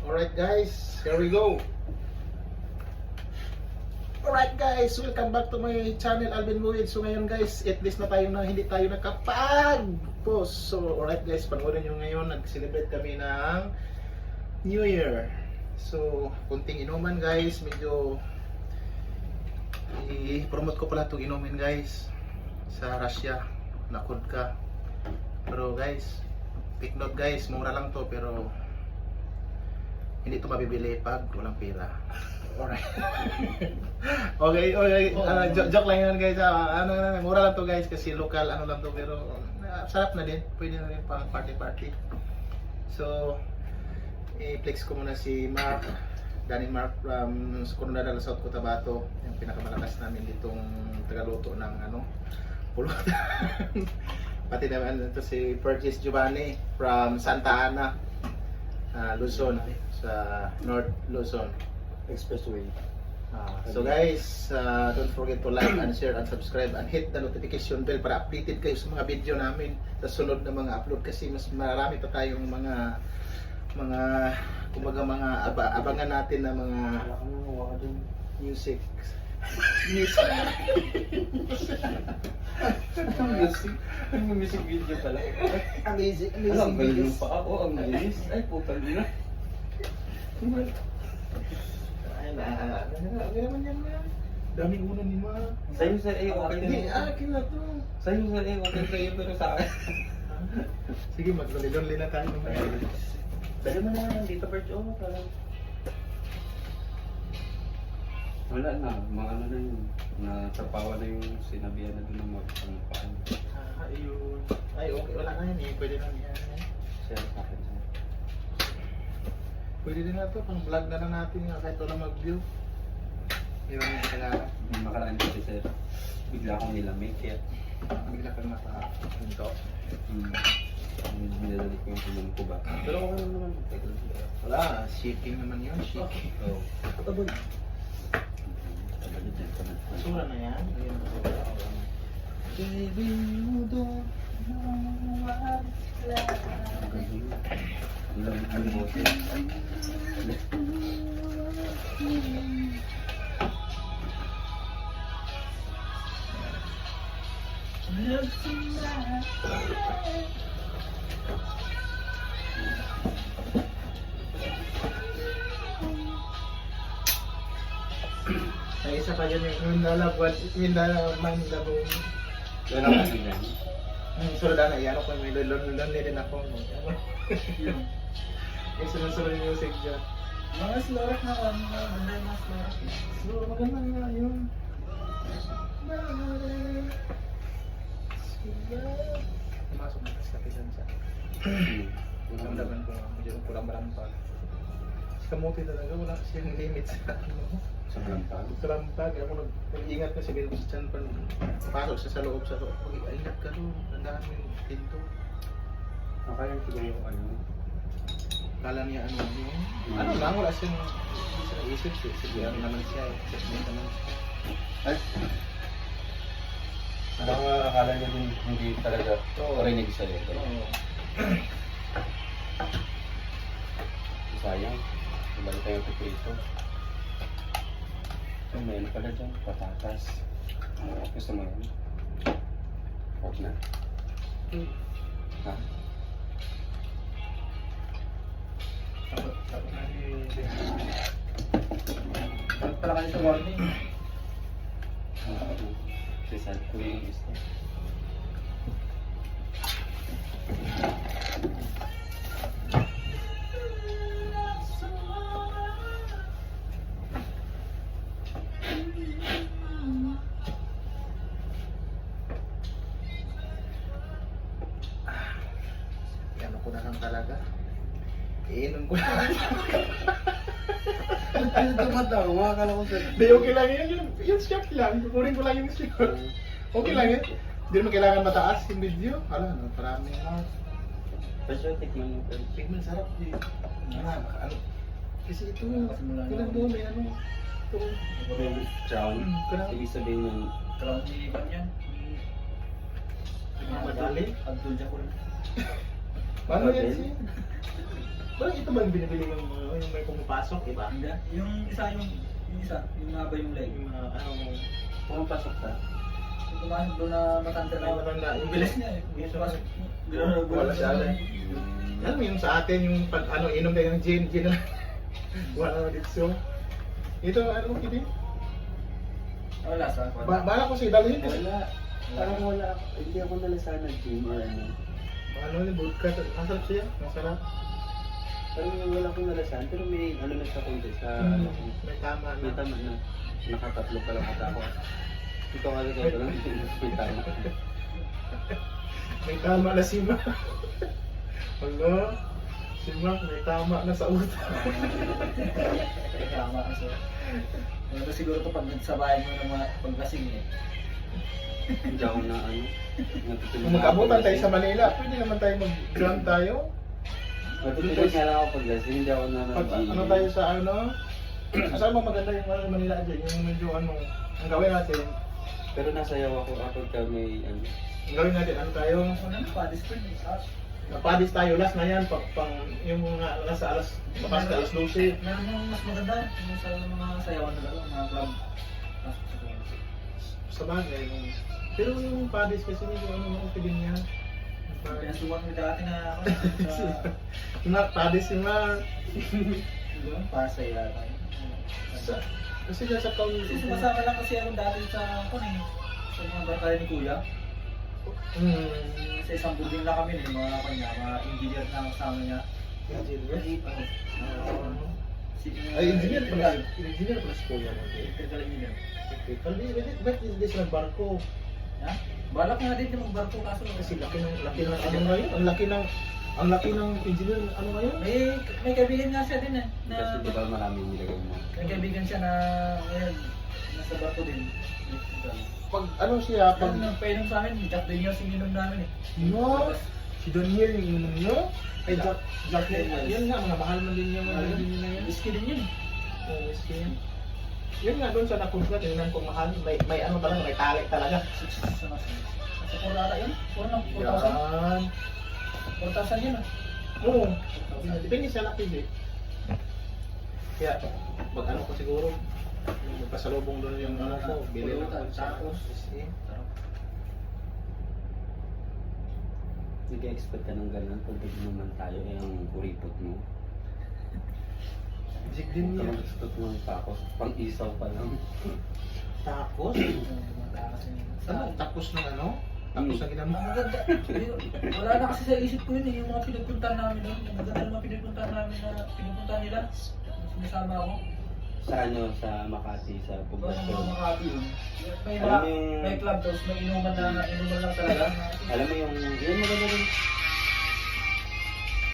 Alright guys, here we go. Alright guys, welcome back to my channel, Alvin Buwid. So ngayon guys, at least na tayo na hindi tayo nakapag-post. So alright guys, panoorin nyo ngayon, nag-celebrate kami ng New Year. So, kunting inuman guys, medyo i-promote ko pala itong inumin guys sa Russia, nakod ka. Pero guys, take note guys, mura lang to pero hindi to mabibili pag walang pera. Alright. okay. Joke lang yun guys. Mura lang to guys kasi local ano lang to pero sarap na din. Pwede na rin pang party. So, i-flex ko muna si Mark. Danny Mark from Coronadal, South Cotabato. Yung pinakamalakas namin ditong tagaluto ng pulutan. Pati naman ito si Purchase Giovanni from Santa Ana, Luzon, sa North Luzon Expressway. So guys, don't forget to like and share and subscribe and hit the notification bell para updated kayo sa mga video namin sa sunod na mga upload kasi mas marami pa tayong mga kumbaga mga abangan natin na mga music. Ang music video pala. Amazing Alam ba videos. yung pa ako? Ang linis. Ay, putang ina. Ay, naman yan na. Daming uno ni Ma. Sa'yo sir, eh, okay Hindi, na. akin na to. Sa'yo sir, eh, okay sa'yo, pero sa akin. Sige, maglolidonli na tayo ng mga Dali mo na yan, dito Bert. Oh, parang. Wala na, mga ano na yun. Natrapawa na yung sinabihan na doon ng magpangpaan. Ayun. Ay, okay. Wala na yan eh. Pwede na yan. Share sa akin sir. Pwede din na to. Pang vlog na lang natin kahit wala mag-view. Hindi naman yung kailangan. Makaraan kasi sir. Bigla akong nilamig kaya. Bigla kang naka-punto. Minadalik ko yung kumang ko ba. Pero okay lang naman. Teka lang. Wala. Shaking naman yun. Shaking. Oo. Tabon. Tabalid yan. Basura na yan. Ayun. Baby, you don't know what Ang bote. Ay, isa pa yun yung nalagwan, yung nalaman labong. Wala akong tingnan. Sunod na, iyan ako, may lulon din ako. Yung sunod-sunod yung music dyan. Mga slorak na ako, mga slorak. So, maganda nga yun. Pumasok na kasi kati dyan siya. Naman ko nga, medyo kulang-barang pa. Si Kamuti talaga, wala siyang limit sa Sa kalampag. Kalampag, ako nag-ingat kasi ganun sa tiyan pa. Pasok siya sa loob sa loob. Ingat ka doon, tandaan mo yung pinto. Nakayang siguro yung ano. Kala niya ano lang, wala siyang hindi siya naisip. Sige, ano naman siya, checkmate naman siya. Ay! Baka akala niya din hindi talaga parinig sa'yo. Oo. Sayang. Ibalik tayo ito ito. So, meron pala dyan. Patatas. Gusto mo yun? Huwag na. Ha? Tapos na Tapos pala kayo sa warning. Sisal ko yung gusto. Ano ko na lang talaga. Iinom ko na lang. Ano tumatawa? Akala ko sa... Hindi, okay lang yun. Yung shot lang. Kukunin ko lang yung shot. Okay lang yun. Hindi naman kailangan mataas yung video. Ala, parami na. Pasyo, tikman mo pa. Tignan, sarap din. Ano? Kasi ito, kulang doon, may ano. Ito. May crown. Crown. Ibig sabihin yung... Crown ni Ivan yan. Madali. Abdul Jakul. Paano yan siya? Parang ito ba yung binibili ng yung may pumapasok, iba? Hindi. Yung isa, yung mahaba yung leg. Yung mga ano, Parang pasok ka. Yung pumasok doon na matanda Ay, matanda. Yung bilis niya eh. Yung pumasok. Wala siya, alam mo yung sa atin, yung pag ano, inom tayo ng gin na. Wala na dito. Ito, ano mo, Kidi? Wala sa ako. Bala ko siya, dalhin ko. Wala. Parang wala. Hindi ako nalasan ng gym or ano. Ano yung vodka? Masarap siya? Masarap. Parang wala akong nalasan. Pero may ano na sa konti sa ano. May tama May na. tama na. Nakatatlo pa lang ata ako. Ito ka lang lang. May tama. May tama na si Mac. Hello? Si Mac, may tama na sa utak. Tama kasi. Ano siguro to pag nagsabayan mo ng mga paglasing eh. Hindi ako na ano. Kung mag-abutan tayo sa Manila, pwede naman tayo mag-drum tayo. Matutulog nga lang ako pag lasing. Hindi ako na Pag ano tayo sa ano, saan mo maganda yung ano, Manila dyan, yung medyo ano, ang gawin natin, Pero nasayaw ako kapag kami ano. ang gawin natin, ano tayo, Ano na, padis pa rin. napadis tayo, last na yan, pang yung mga nasa alas, papas ka alas 12. Meron yung mas maganda. Yung sa mga sayawan na lang, mga club. Pasok sa club. Sa bagay, pero yung padis kasi medyo ano, okay din yan. Pinasuwag mo dati na ako sa... Yung padis yung mga, Doon, para sa iya tayo. sa, kasi dyan sa town, Kasi sumasama lang kasi ako dati sa ako eh. Sa mga barkada ni Kuya. Sa isang building na kami eh, mga kanya, mga engineer na kasama niya. engineer. Ay, Engineer pala si Kuya. Electrical engineer. Ba't hindi sila barko? Ha? Balak nga din yung magbarko kaso Kasi laki ng ano ngayon, ang laki ng engineer, ano ngayon? may kaibigan nga siya din eh. Na, Kasi di ba maraming nilagay mo. may kaibigan siya na ngayon, nasa barko din. Electrical. Pag ano siya, Pag pag nagpainom sa amin, Jack Daniels yung inom namin eh. no, si Daniel yung inom nyo, ay Jack Daniels. yan nga, mga mahal man din yung mga engineer na yan. Whiskey din yun eh. Oh, skin. Yun nga, doon sa nakunsa, tingnan ko mahal, may ano talaga, may tali talaga. Nasa Corrada yun? 4,000? Yan. 4,000 yun ah. Oo. Depende sa laki eh. Kaya, mag ano ko siguro, magpasalubong doon yung ano ko, bili na ko sa Tapos, eh. Nag-expect ka ng ganun pag naman tayo eh ang kuripot mo. Jig din Huwag ka niya. mag-expect ng takos. Pang-isaw pa lang. Tapos? Ano? Tapos ng ano? Tapos ng ginamit? Maganda. Wala na kasi sa isip ko yun eh, yung mga pinagpuntahan namin doon. Yung maganda ng mga pinagpuntahan namin na pinupuntahan nila. Sumisama ako. Sa ano, sa Makati, sa Yung mga poblasyon. Makati yun. May Alam mo yung- may club house, may inuman na